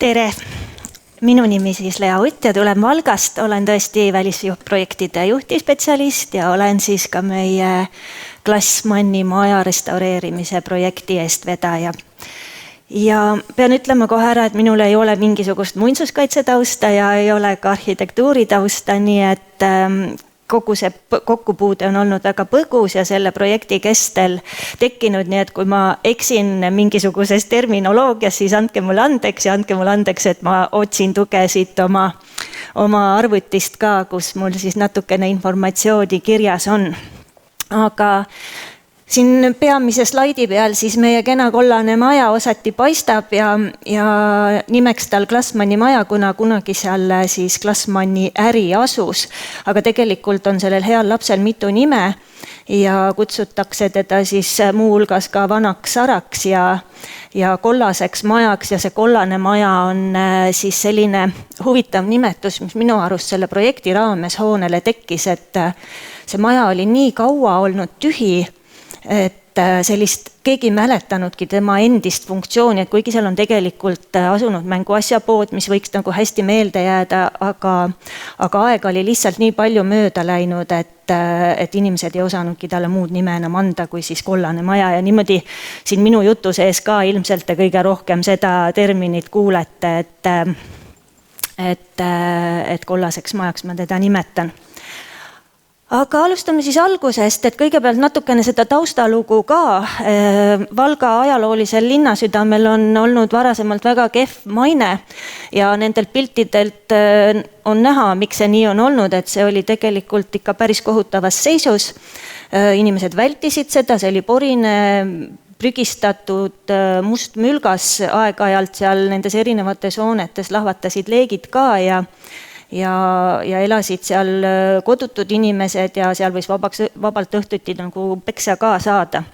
Tere! Minu nimi siis Lea Utt ja tulen Valgast. Olen tõesti välisprojektide juhtispetsialist ja olen siis ka meie Glassmanni maja restaureerimise projekti eestvedaja. Ja pean ütlema kohe ära, et minul ei ole mingisugust muinsuskaitsetausta ja ei ole ka arhitektuuritausta, nii et kogu see kokkupuude on olnud väga põgus ja selle projekti kestel tekkinud, nii et kui ma eksin mingisuguses terminoloogias, siis andke mulle andeks ja andke mulle andeks, et ma otsin tuge siit oma arvutist ka, kus mul siis natukene informatsiooni kirjas on. Aga siin peamise slaidi peal siis meie kena kollane maja osati paistab ja nimeks tal Glassmanni maja, kuna kunagi seal siis Glassmanni äri asus. Aga tegelikult on sellel heal lapsel mitu nime ja kutsutakse teda siis muu hulgas ka vanaks saraks ja kollaseks majaks ja see kollane maja on siis selline huvitav nimetus, mis minu arust selle projekti raames hoonele tekkis, et see maja oli nii kaua olnud tühi, et sellist keegi mäletanudki tema endist funktsiooni, et kuigi seal on tegelikult asunud mänguasjapood, mis võiks nagu hästi meelde jääda, aga aega oli lihtsalt nii palju mööda läinud, et inimesed ei osanudki talle muud nime enam anda kui siis kollane maja ja niimoodi siin minu jutu sees ka ilmselt te kõige rohkem seda terminit kuulete, et kollaseks majaks ma teda nimetan. Aga alustame siis algusest, et kõigepealt natukene seda taustalugu ka. Valga ajaloolisel linnasüdamel on olnud varasemalt väga kehv maine ja nendelt piltidelt on näha, miks see nii on olnud, et see oli tegelikult ikka päris kohutavas seisus. Inimesed vältisid seda, see oli porine, prügistatud must mülgas aeg-ajalt seal nendes erinevates hoonetes lahvatasid leegid ka ja elasid seal kodutud inimesed ja seal võis vabalt õhtuti nagu peksa ka saada.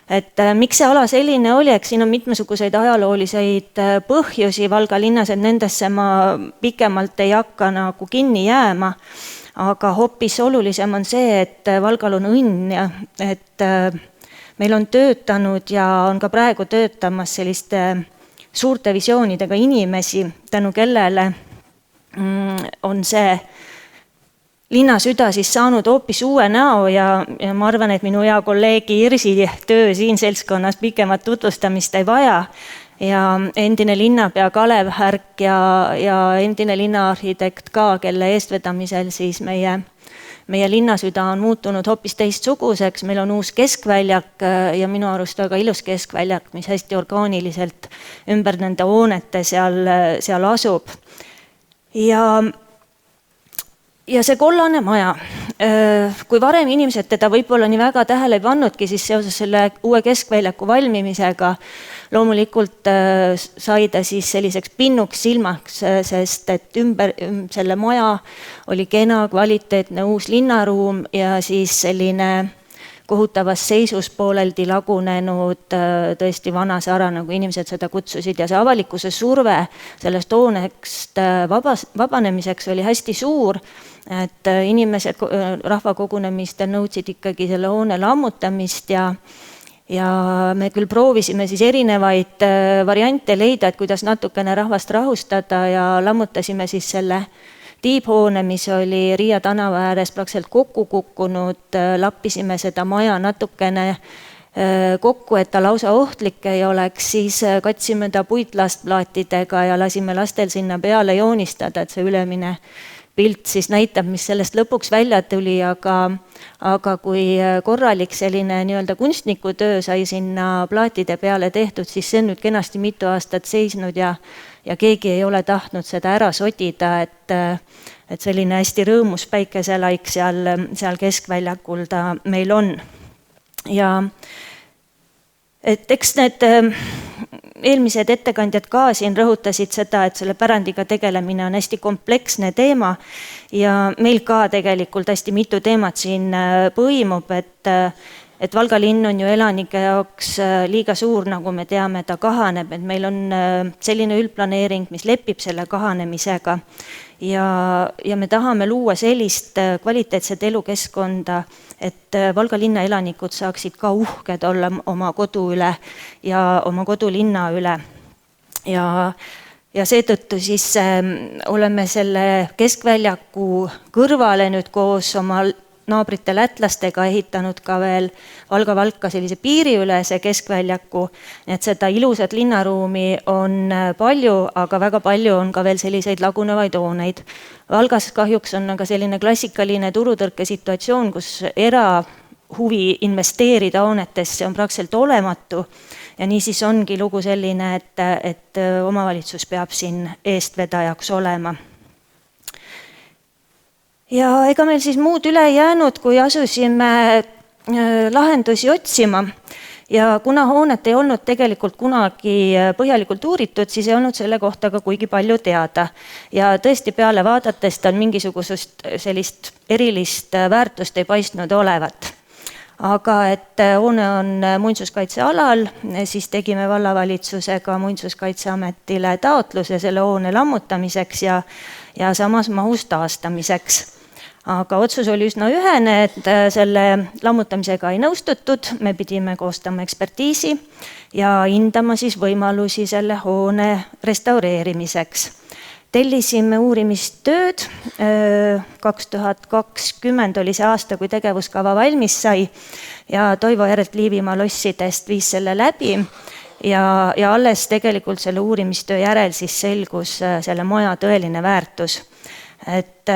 Et miks see ala selline oli, eks siin on mitmesuguseid ajalooliseid põhjusi Valga linnas, et nendesse ma pikemalt ei hakka nagu kinni jääma, aga hoopis olulisem on see, et Valgal on õnn ja et meil on töötanud ja on ka praegu töötamas selliste suurte visioonidega inimesi, tänu kellele on see linnasüda siis saanud hoopis uue näo ja ma arvan, et minu hea kolleegi Irsi töö siin seltskonnas pikemat tutvustamist ei vaja. Ja endine linnapea Kalev Härk ja endine linnaarhitekt ka, kelle eestvedamisel siis meie linnasüda on muutunud hoopis teistsuguseks. Meil on uus keskväljak ja minu arust väga ilus keskväljak, mis hästi orgaaniliselt ümber nende hoonete seal asub. Ja see kollane maja, kui varem inimesed teda võib-olla nii väga tähele ei pannudki, siis seoses selle uue keskväljaku valmimisega loomulikult sai ta siis selliseks pinnuks silmaks, sest et ümber selle maja oli kena, kvaliteetne uus linnaruum ja siis selline kohutavas seisus pooleldi lagunenud tõesti vana sara, nagu inimesed seda kutsusid ja see avalikkuse surve sellest hoonest vabanemiseks oli hästi suur, et inimesed rahvakogunemistel nõudsid ikkagi selle hoone lammutamist ja me küll proovisime siis erinevaid variante leida, et kuidas natukene rahvast rahustada ja lammutasime siis selle tiibhoone, mis oli Riia tänava ääres praktiliselt kokku kukkunud, lappisime seda maja natukene kokku, et ta lausa ohtlik ei oleks, siis katsime ta puitlastplaatidega ja lasime lastel sinna peale joonistada, et see ülemine pilt siis näitab, mis sellest lõpuks välja tuli, aga kui korralik selline nii-öelda kunstnikutöö sai sinna plaatide peale tehtud, siis see on nüüd kenasti mitu aastat seisnud ja keegi ei ole tahtnud seda ära sodida, et selline hästi rõõmus päikeselaik seal keskväljakul ta meil on. Ja et eks need eelmised ettekandjad ka siin rõhutasid seda, et selle pärandiga tegelemine on hästi kompleksne teema ja meil ka tegelikult hästi mitu teemat siin põimub, et Valga linn on ju elanike jaoks liiga suur, nagu me teame, ta kahaneb, et meil on selline üldplaneering, mis lepib selle kahanemisega ja me tahame luua sellist kvaliteetset elukeskkonda, et Valga linna elanikud saaksid ka uhked olla oma kodu üle ja oma kodulinna üle. Ja ja seetõttu siis oleme selle keskväljaku kõrvale nüüd koos oma naabrite lätlastega ehitanud ka veel Valga-Valka sellise piiriülese keskväljaku, et seda ilusat linnaruumi on palju, aga väga palju on ka veel selliseid lagunevaid hooneid. Valgas kahjuks on aga selline klassikaline turutõrke situatsioon, kus erahuvi investeerida hoonetesse on praktiliselt olematu ja niisiis ongi lugu selline, et omavalitsus peab siin eestvedajaks olema. Ja ega meil siis muud üle ei jäänud, kui asusime lahendusi otsima ja kuna hoonet ei olnud tegelikult kunagi põhjalikult uuritud, siis ei olnud selle kohta ka kuigi palju teada. Ja tõesti peale vaadates tal mingisugusest sellist erilist väärtust ei paistnud olevat. Aga et hoone on muinsuskaitsealal, siis tegime vallavalitsusega Muinsuskaitseametile taotluse selle hoone lammutamiseks ja samas mahus taastamiseks. Aga otsus oli üsna ühene, et selle lammutamisega ei nõustutud, me pidime koostama ekspertiisi ja hindama siis võimalusi selle hoone restaureerimiseks. Tellisime uurimistööd, 2020 oli see aasta, kui tegevuskava valmis sai ja Toivo Järelt Liivimaa lossidest viis selle läbi ja alles tegelikult selle uurimistöö järel siis selgus selle maja tõeline väärtus. Et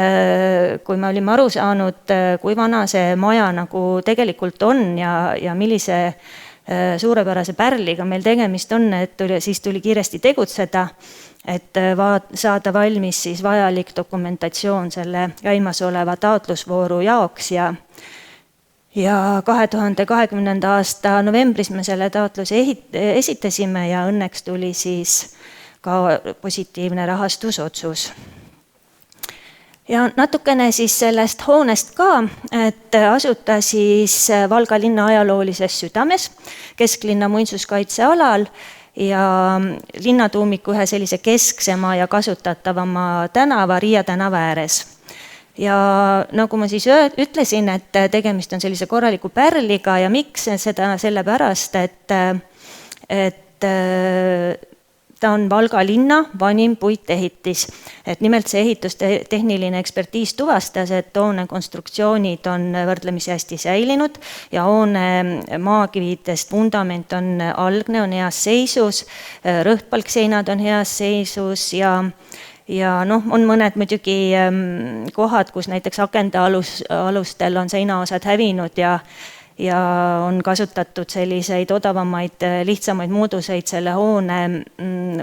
kui me olime aru saanud, kui vana see maja nagu tegelikult on ja millise suurepärase pärliga meil tegemist on, et siis tuli kiiresti tegutseda, et saada valmis siis vajalik dokumentatsioon selle käimasoleva taotlusvooru jaoks ja 2020. aasta novembris me selle taotluse esitasime ja õnneks tuli siis ka positiivne rahastusotsus. Ja natukene siis sellest hoonest ka, et asuta siis Valga linna ajaloolises südames, kesklinna muinsuskaitsealal ja linnatuumiku ühe sellise kesksema ja kasutatavama tänava, Riia tänava ääres. Ja nagu ma siis ütlesin, et tegemist on sellise korraliku pärliga ja miks seda sellepärast, et ta on Valga linna vanim puitehitis. Et nimelt see ehitustehniline ekspertiis tuvastas, et hoone konstruktsioonid on võrdlemisi hästi säilinud ja hoone maakividest vundament on algne, on heas seisus, rõhtpalkseinad on heas seisus ja on mõned muidugi kohad, kus näiteks akende alustel on seinaosad hävinud ja on kasutatud selliseid odavamaid, lihtsamaid mooduseid selle hoone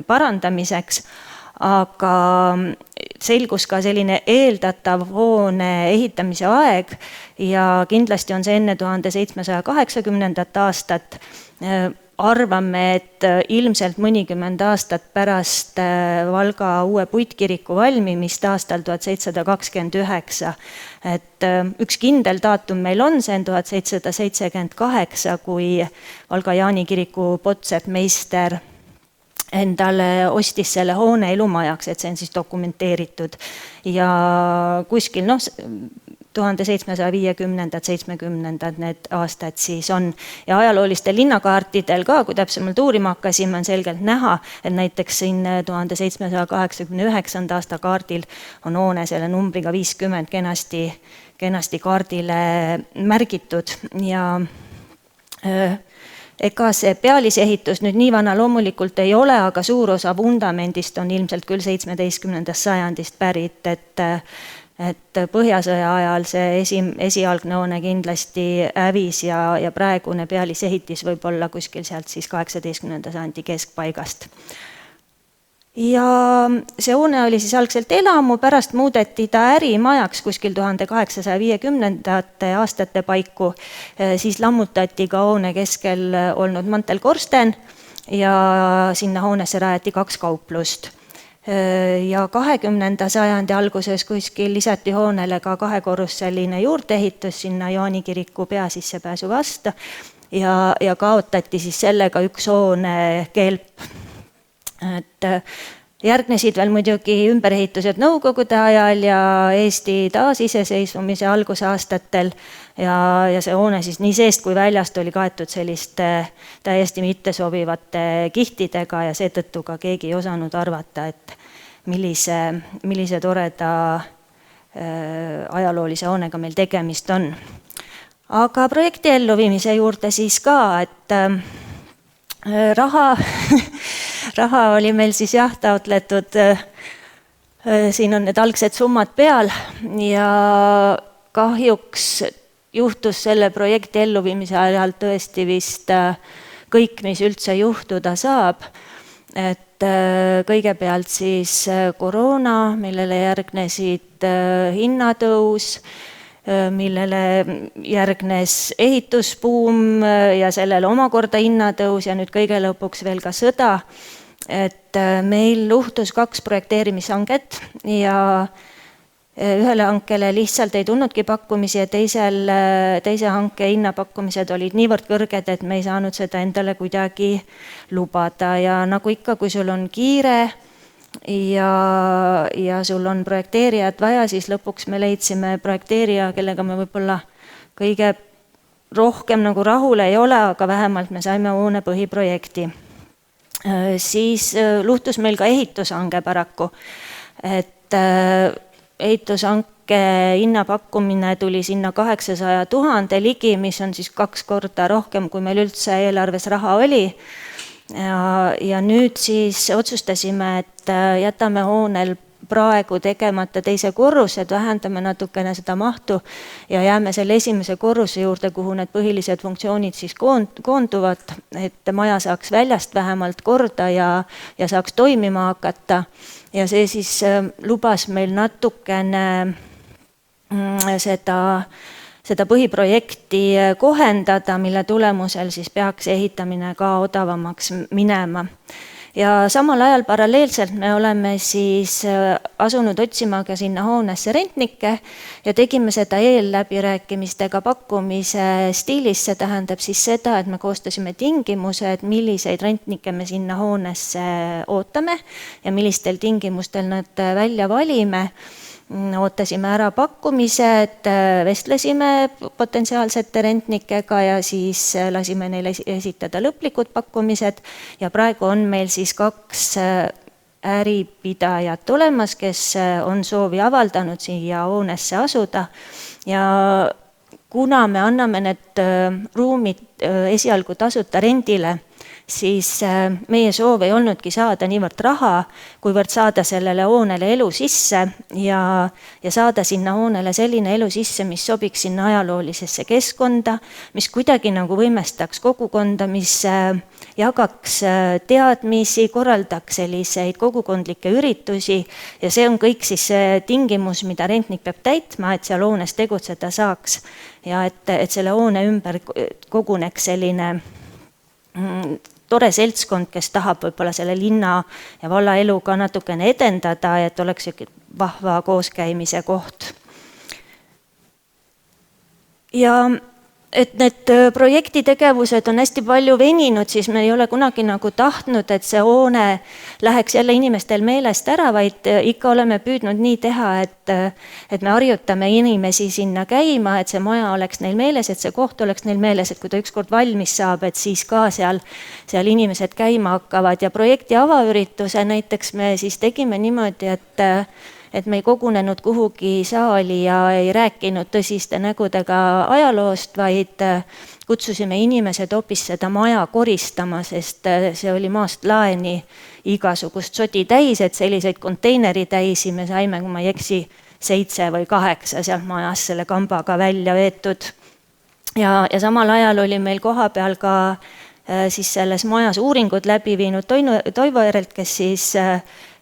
parandamiseks, aga selgus ka selline eeldatav hoone ehitamise aeg ja kindlasti on see enne 1780. aastat. Arvame, et ilmselt mõnikümmend aastat pärast Valga uue puitkiriku valmimist aastal 1729. Et üks kindel daatum meil on, see on 1778, kui Valga Jaani kiriku potseppmeister endale ostis selle hoone elumajaks, et see on siis dokumenteeritud. Ja kuskil 1750, 70 need aastad siis on. Ja ajaloolistel linnakaartidel ka, kui täpsemalt uurima hakkasime, on selgelt näha, et näiteks siin 1789. aasta kaardil on hoone selle numbriga 50 kenasti kaardile märgitud ja ega see pealisehitus nüüd nii vana loomulikult ei ole, aga suur osa vundamendist on ilmselt küll 17. sajandist pärit, et Põhjasõja ajal see esialgne hoone kindlasti hävis ja praegune pealisehitis võib olla kuskil sealt siis 18. sajandi keskpaigast. Ja see hoone oli siis algselt elamu, pärast muudeti ta ärimajaks kuskil 1850. aastate paiku, siis lammutati ka hoone keskel olnud mantelkorsten ja sinna hoonesse rajati 2 kauplust. Ja 20. sajandi alguses kuskil lisati hoonele ka 2-korruseline juurdeehitus sinna Jaani kiriku peasissepääsu vastu ja kaotati siis sellega üks hoone kelp. Et Järgnesid veel muidugi ümberehitused Nõukogude ajal ja Eesti taasiseseisvumise algusaastatel ja see hoone siis nii seest kui väljast oli kaetud selliste täiesti mittesobivate kihtidega ja seetõttu ka keegi ei osanud arvata, et millise toreda ajaloolise hoonega meil tegemist on. Aga projekti elluviimise juurde siis ka, et raha oli meil siis taotletud, siin on need algsed summad peal ja kahjuks juhtus selle projekti elluviimise ajal tõesti vist kõik, mis üldse juhtuda saab. Et kõigepealt siis koroona, millele järgnesid hinnatõus, millele järgnes ehitusbuum ja sellele omakorda hinnatõus ja nüüd kõige lõpuks veel ka sõda. Et meil luhtus 2 projekteerimishanget ja ühele hankele lihtsalt ei tulnudki pakkumisi ja teise hanke hinnapakkumised olid niivõrd kõrged, et me ei saanud seda endale kuidagi lubada. Ja nagu ikka, kui sul on kiire ja sul on projekteerijat vaja, siis lõpuks me leidsime projekteerija, kellega me võib-olla kõige rohkem nagu rahul ei ole, aga vähemalt me saime hoone põhiprojekti. Siis luhtus meil ka ehitushange paraku, et ehitushanke hinnapakkumine tuli sinna 800 000 ligi, mis on siis 2 korda rohkem, kui meil üldse eelarves raha oli. Ja nüüd siis otsustasime, et jätame hoonel praegu tegemata teise korruse, et vähendame natukene seda mahtu ja jääme selle esimese korruse juurde, kuhu need põhilised funktsioonid siis koonduvad, et maja saaks väljast vähemalt korda ja saaks toimima hakata. Ja see siis lubas meil natukene seda põhiprojekti kohendada, mille tulemusel siis peaks ehitamine ka odavamaks minema. Ja samal ajal paralleelselt me oleme siis asunud otsima ka sinna hoonesse rentnikke ja tegime seda eelläbirääkimistega pakkumise stiilis. See tähendab siis seda, et me koostasime tingimused, milliseid rentnikke me sinna hoonesse ootame ja millistel tingimustel nad välja valime. Ootasime ära pakkumised, vestlesime potentsiaalsete rentnikega ja siis lasime neile esitada lõplikud pakkumised ja praegu on meil siis 2 äripidajat olemas, kes on soovi avaldanud siia hoonesse asuda ja kuna me anname need ruumid esialgu tasuta rendile, siis meie soov ei olnudki saada niivõrd raha, kuivõrd saada sellele hoonele elu sisse ja saada sinna hoonele selline elu sisse, mis sobiks sinna ajaloolisesse keskkonda, mis kuidagi nagu võimestaks kogukonda, mis jagaks teadmisi, korraldaks selliseid kogukondlikke üritusi ja see on kõik siis see tingimus, mida rentnik peab täitma, et seal hoones tegutseda saaks ja et selle hoone ümber koguneks selline tore seltskond, kes tahab võib-olla selle linna ja valla elu ka natukene edendada, et oleks vahva kooskäimise koht. Ja et need projektitegevused on hästi palju veninud, siis me ei ole kunagi nagu tahtnud, et see hoone läheks jälle inimestel meelest ära, vaid ikka oleme püüdnud nii teha, et me harjutame inimesi sinna käima, et see maja oleks neil meeles, et see koht oleks neil meeles, et kui ta ükskord valmis saab, et siis ka seal inimesed käima hakkavad ja projekti avaürituse näiteks me siis tegime niimoodi, et me ei kogunenud kuhugi saali ja ei rääkinud tõsiste nägudega ajaloost, vaid kutsusime inimesed hoopis seda maja koristama, sest see oli maast laeni igasugust sodi täis, et selliseid konteineri täisi me saime, kui ma ei eksi, 7 või 8 sealt majas selle kambaga välja veetud. Ja samal ajal oli meil koha peal ka siis selles majas uuringud läbi viinud Toivo Erelt, kes siis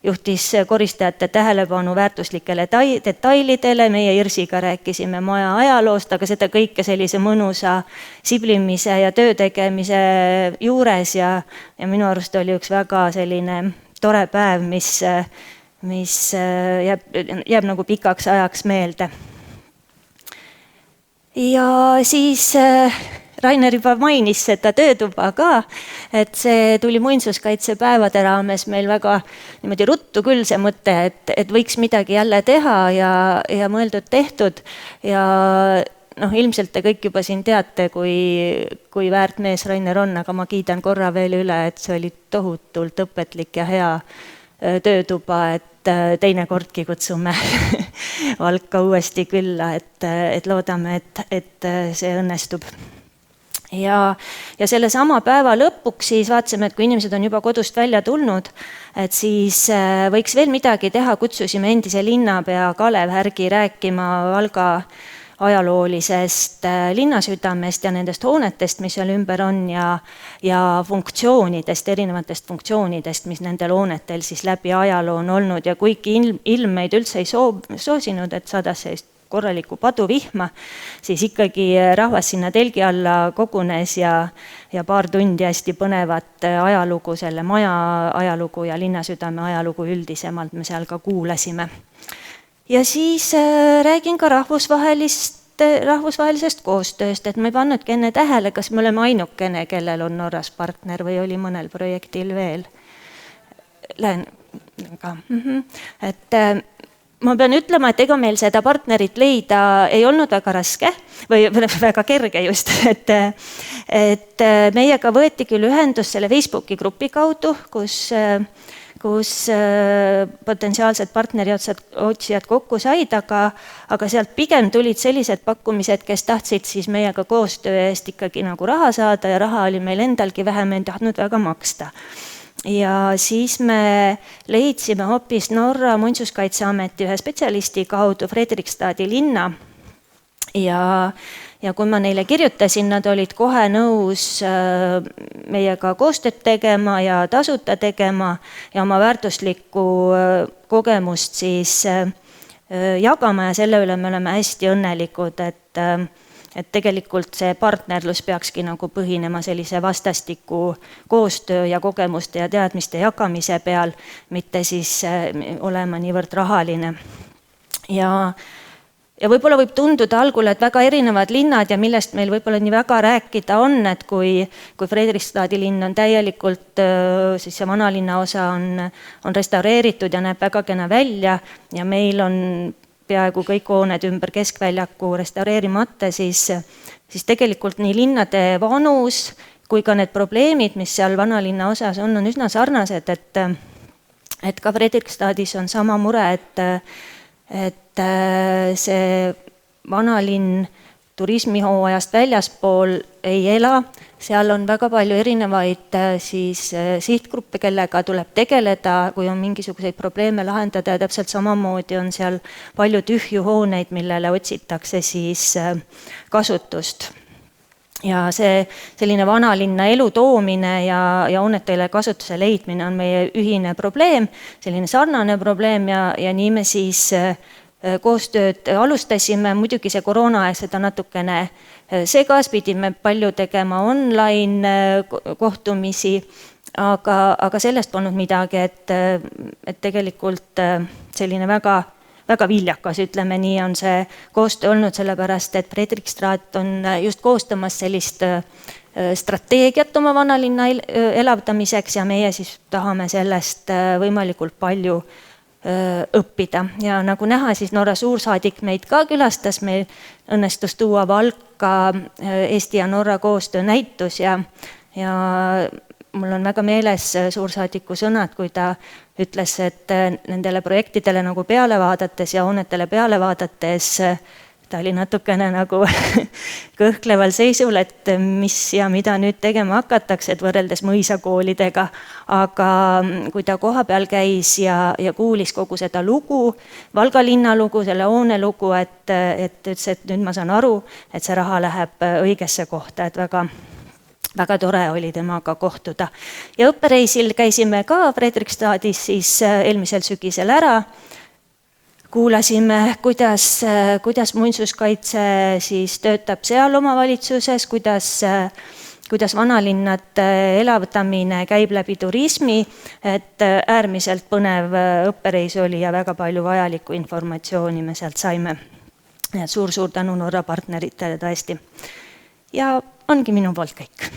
juhtis koristajate tähelepanu väärtuslikele detailidele. Meie Irsiga rääkisime maja ajaloost, aga seda kõike sellise mõnusa siblimise ja töö tegemise juures ja minu arust oli üks väga selline tore päev, mis jääb nagu pikaks ajaks meelde. Ja siis Rainer juba mainis seda töötuba ka, et see tuli muinsuskaitsepäevade raames meil väga niimoodi ruttu küll see mõte, et võiks midagi jälle teha ja mõeldud-tehtud. Ja ilmselt te kõik juba siin teate, kui väärt mees Rainer on, aga ma kiidan korra veel üle, et see oli tohutult õpetlik ja hea töötuba, et teinekordki kutsume Valka uuesti külla, et loodame, et see õnnestub. Ja selle sama päeva lõpuks siis vaatasime, et kui inimesed on juba kodust välja tulnud, et siis võiks veel midagi teha, kutsusime endise linnapea Kalev Härgi rääkima Valga ajaloolisest linnasüdamest ja nendest hoonetest, mis seal ümber on ja funktsioonidest, erinevatest funktsioonidest, mis nendel hoonetel siis läbi ajaloo on olnud ja kuigi ilm meid üldse ei soosinud, et sadas sellist korralikku paduvihma, siis ikkagi rahvas sinna telgi alla kogunes ja paar tundi hästi põnevat ajalugu, selle maja ajalugu ja linnasüdame ajalugu üldisemalt me seal ka kuulasime. Ja siis räägin ka rahvusvahelisest koostööst, et ma ei pannudki enne tähele, kas me oleme ainukene, kellel on Norras partner või oli mõnel projektil veel. Et ma pean ütlema, et ega meil seda partnerit leida ei olnud väga raske või väga kerge just, et meiega võeti küll ühendus selle Facebooki grupi kaudu, kus potentsiaalsed partneriotsijad kokku said, aga sealt pigem tulid sellised pakkumised, kes tahtsid siis meiega koostöö eest ikkagi nagu raha saada ja raha oli meil endalgi vähem, ei tahtnud väga maksta. Ja siis me leidsime hoopis Norra Muinsuskaitseameti ühe spetsialisti kaudu Fredrikstadi linna ja kui ma neile kirjutasin, nad olid kohe nõus meiega koostööd tegema ja tasuta tegema ja oma väärtuslikku kogemust siis jagama ja selle üle me oleme hästi õnnelikud, et tegelikult see partnerlus peakski nagu põhinema sellise vastastiku koostöö ja kogemuste ja teadmiste jagamise peal, mitte siis olema niivõrd rahaline. Ja võib-olla võib tunduda algul, et väga erinevad linnad ja millest meil võib-olla nii väga rääkida on, et kui Fredrikstadi linn on täielikult, siis see vanalinna osa on restaureeritud ja näeb väga kena välja ja meil on peaaegu kõik hooned ümber keskväljaku restaureerimata, siis tegelikult nii linnade vanus kui ka need probleemid, mis seal vanalinna osas on üsna sarnased, et ka Fredrikstadis on sama mure, et see vanalinn turismihooajast väljaspool ei ela, seal on väga palju erinevaid siis sihtgruppe, kellega tuleb tegeleda, kui on mingisuguseid probleeme lahendada ja täpselt samamoodi on seal palju tühju hooneid, millele otsitakse siis kasutust. Ja see selline vanalinna elu toomine ja hoonetele kasutuse leidmine on meie ühine probleem, selline sarnane probleem ja nii me siis koostööd alustasime, muidugi see koroonaaeg seda natukene segas, pidime palju tegema online kohtumisi, aga sellest polnud midagi, et tegelikult selline väga, väga viljakas, ütleme nii, on see koostöö olnud sellepärast, et Fredrikstad on just koostamas sellist strateegiat oma vanalinna elavdamiseks ja meie siis tahame sellest võimalikult palju õppida ja nagu näha, siis Norra suursaadik meid ka külastas, meil õnnestus tuua Valka Eesti ja Norra koostöö näitus ja mul on väga meeles suursaadiku sõnad, kui ta ütles, et nendele projektidele nagu peale vaadates ja hoonetele peale vaadates ta oli natukene nagu kõhkleval seisul, et mis ja mida nüüd tegema hakatakse, et võrreldes mõisakoolidega. Aga kui ta koha peal käis ja kuulis kogu seda lugu, Valga linna lugu, selle hoone lugu, et ütles, et nüüd ma saan aru, et see raha läheb õigesse kohta, et väga tore oli temaga kohtuda. Ja õppereisil käisime ka Fredrikstadis siis eelmisel sügisel ära. Kuulasime, kuidas muinsuskaitse siis töötab seal omavalitsuses, kuidas vanalinnade elavdamine käib läbi turismi, et äärmiselt põnev õppereis oli ja väga palju vajalikku informatsiooni me sealt saime. Suur tänu Norra partneritele tõesti. Ja ongi minu poolt kõik.